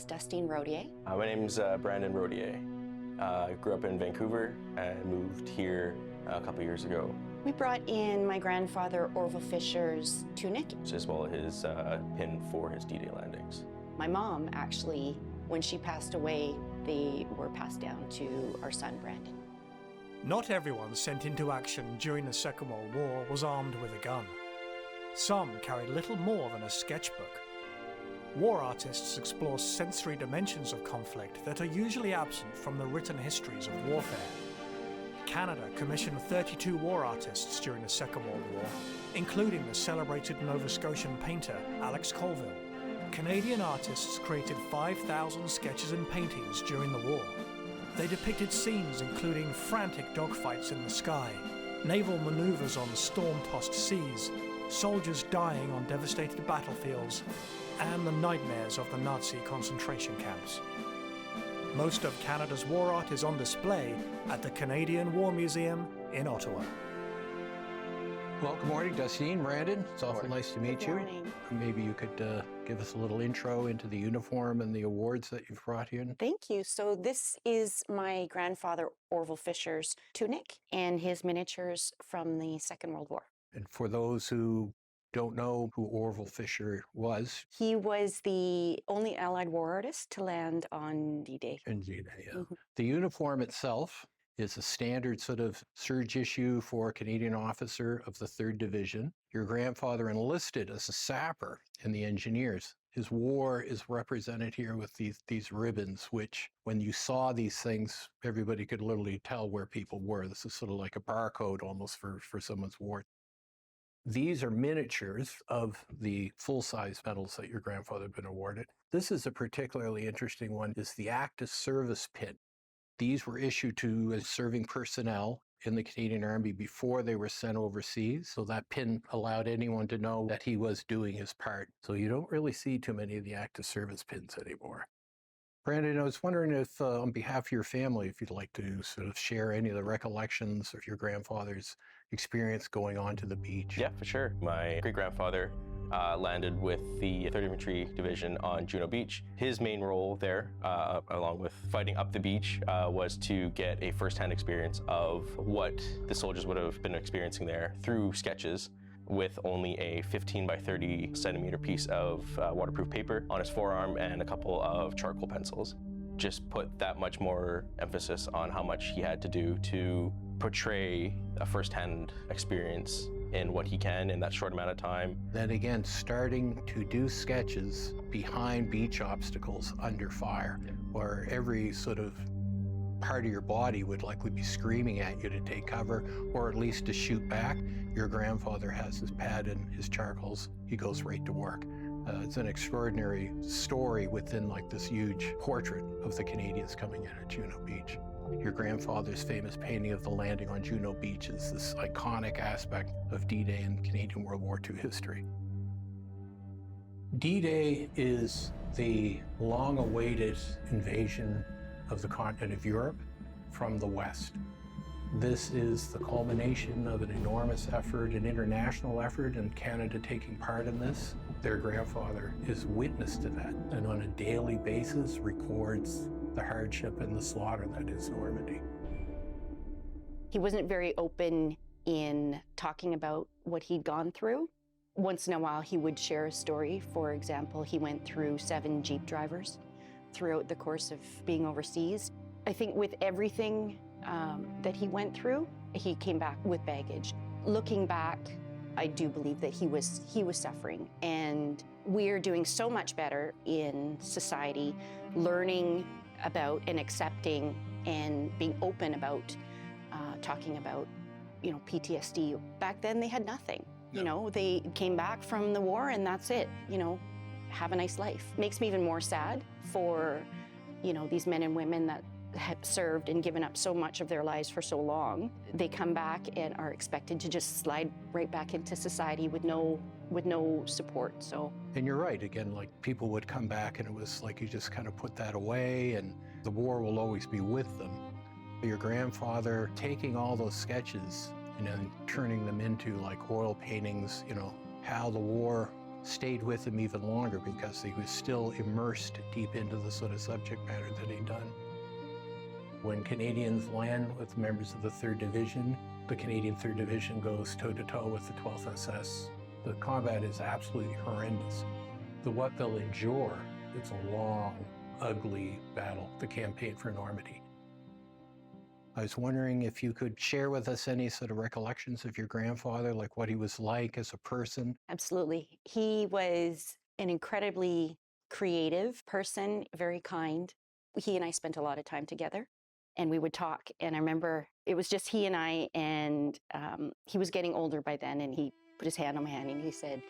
Dustine Rodier. My name's Brandon Rodier. I grew up in Vancouver and moved here a couple years ago. We brought in my grandfather Orville Fisher's tunic, As well as his pin for his D-Day landings. My mom, actually, when she passed away, they were passed down to our son, Brandon. Not everyone sent into action during the Second World War was armed with a gun. Some carried little more than a sketchbook. War artists explore sensory dimensions of conflict that are usually absent from the written histories of warfare. Canada commissioned 32 war artists during the Second World War, including the celebrated Nova Scotian painter Alex Colville. Canadian artists created 5,000 sketches and paintings during the war. They depicted scenes including frantic dogfights in the sky, naval maneuvers on storm-tossed seas, soldiers dying on devastated battlefields, and the nightmares of the Nazi concentration camps. Most of Canada's war art is on display at the Canadian War Museum in Ottawa. Well, good morning, Dustine, Brandon. It's awful nice to meet you. Good morning. Maybe you could give us a little intro into the uniform and the awards that you've brought in. Thank you. So this is my grandfather Orville Fisher's tunic and his miniatures from the Second World War. And for those who don't know who Orville Fisher was. He was the only Allied war artist to land on D-Day. Indeed, yeah. The uniform itself is a standard sort of serge issue for a Canadian officer of the 3rd Division. Your grandfather enlisted as a sapper in the engineers. His war is represented here with these ribbons, which when you saw these things, everybody could literally tell where people were. This is sort of like a barcode almost for someone's war. These are miniatures of the full-size medals that your grandfather had been awarded. This is a particularly interesting one, is the active service pin. These were issued to serving personnel in the Canadian Army before they were sent overseas. So that pin allowed anyone to know that he was doing his part. So you don't really see too many of the active service pins anymore. Brandon, I was wondering if, on behalf of your family, if you'd like to sort of share any of the recollections of your grandfather's experience going on to the beach. Yeah, for sure. My great-grandfather landed with the 3rd Infantry Division on Juno Beach. His main role there, along with fighting up the beach, was to get a first-hand experience of what the soldiers would have been experiencing there through sketches with only a 15 by 30 centimeter piece of waterproof paper on his forearm and a couple of charcoal pencils. Just put that much more emphasis on how much he had to do to portray a first-hand experience in what he can in that short amount of time. Then again, starting to do sketches behind beach obstacles under fire, where every sort of part of your body would likely be screaming at you to take cover, or at least to shoot back. Your grandfather has his pad and his charcoals. He goes right to work. It's an extraordinary story within like this huge portrait of the Canadians coming in at Juno Beach. Your grandfather's famous painting of the landing on Juno Beach is this iconic aspect of D-Day in Canadian World War II history. D-Day is the long-awaited invasion of the continent of Europe from the West. This is the culmination of an enormous effort, an international effort, and Canada taking part in this. Their grandfather is witness to that, and on a daily basis records the hardship and the slaughter that is Normandy. He wasn't very open in talking about what he'd gone through. Once in a while, he would share a story. For example, he went through 7 Jeep drivers throughout the course of being overseas. I think with everything that he went through, he came back with baggage. Looking back, I do believe that he was suffering, and we're doing so much better in society, learning about and accepting and being open about talking about, PTSD. Back then they had nothing. They came back from the war and that's it. Have a nice life. Makes me even more sad for, these men and women that have served and given up so much of their lives for so long. They come back and are expected to just slide right back into society with no support. So. And you're right, again, like people would come back and it was like you just kind of put that away and the war will always be with them. Your grandfather taking all those sketches and then turning them into like oil paintings, how the war stayed with him even longer because he was still immersed deep into the sort of subject matter that he'd done. When Canadians land with members of the 3rd Division, the Canadian 3rd Division goes toe-to-toe with the 12th SS. The combat is absolutely horrendous. What they'll endure, it's a long, ugly battle, the campaign for Normandy. I was wondering if you could share with us any sort of recollections of your grandfather, like what he was like as a person. Absolutely. He was an incredibly creative person, very kind. He and I spent a lot of time together, and we would talk. And I remember it was just he and I, and he was getting older by then, and he put his hand on my hand and he said,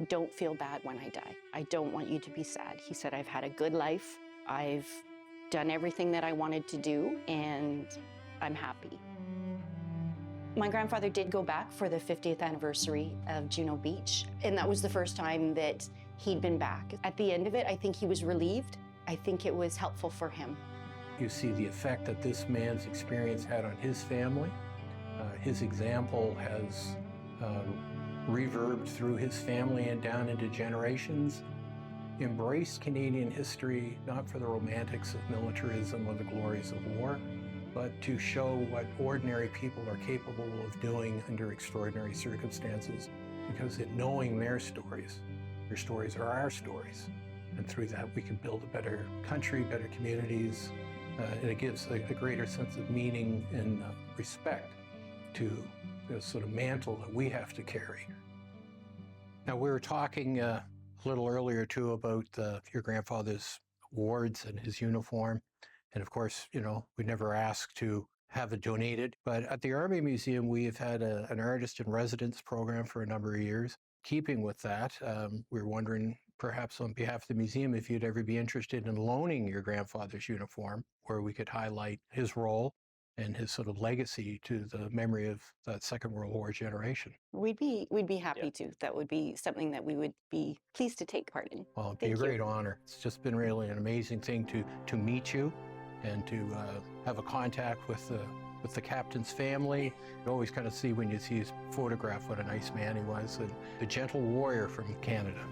"Don't feel bad when I die. I don't want you to be sad." He said, "I've had a good life. I've done everything that I wanted to do, and I'm happy." My grandfather did go back for the 50th anniversary of Juno Beach, and that was the first time that he'd been back. At the end of it, I think he was relieved. I think it was helpful for him. You see the effect that this man's experience had on his family. His example has reverbed through his family and down into generations. Embraced Canadian history, not for the romantics of militarism or the glories of war, but to show what ordinary people are capable of doing under extraordinary circumstances, because in knowing their stories are our stories. And through that, we can build a better country, better communities, and it gives a greater sense of meaning and respect to the sort of mantle that we have to carry. Now, we were talking a little earlier, too, about your grandfather's awards and his uniform. And of course, you know, we never asked to have it donated. But at the Army Museum, we have had an artist in residence program for a number of years. Keeping with that, we were wondering, perhaps on behalf of the museum, if you'd ever be interested in loaning your grandfather's uniform, where we could highlight his role and his sort of legacy to the memory of that Second World War generation. We'd be happy to. That would be something that we would be pleased to take part in. Well, it'd be a great honor. It's just been really an amazing thing to meet you and to have a contact with the captain's family. You always kind of see when you see his photograph what a nice man he was, and the gentle warrior from Canada.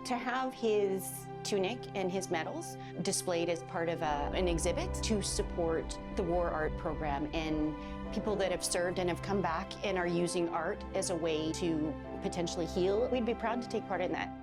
To have his tunic and his medals displayed as part of an exhibit to support the war art program and people that have served and have come back and are using art as a way to potentially heal, we'd be proud to take part in that.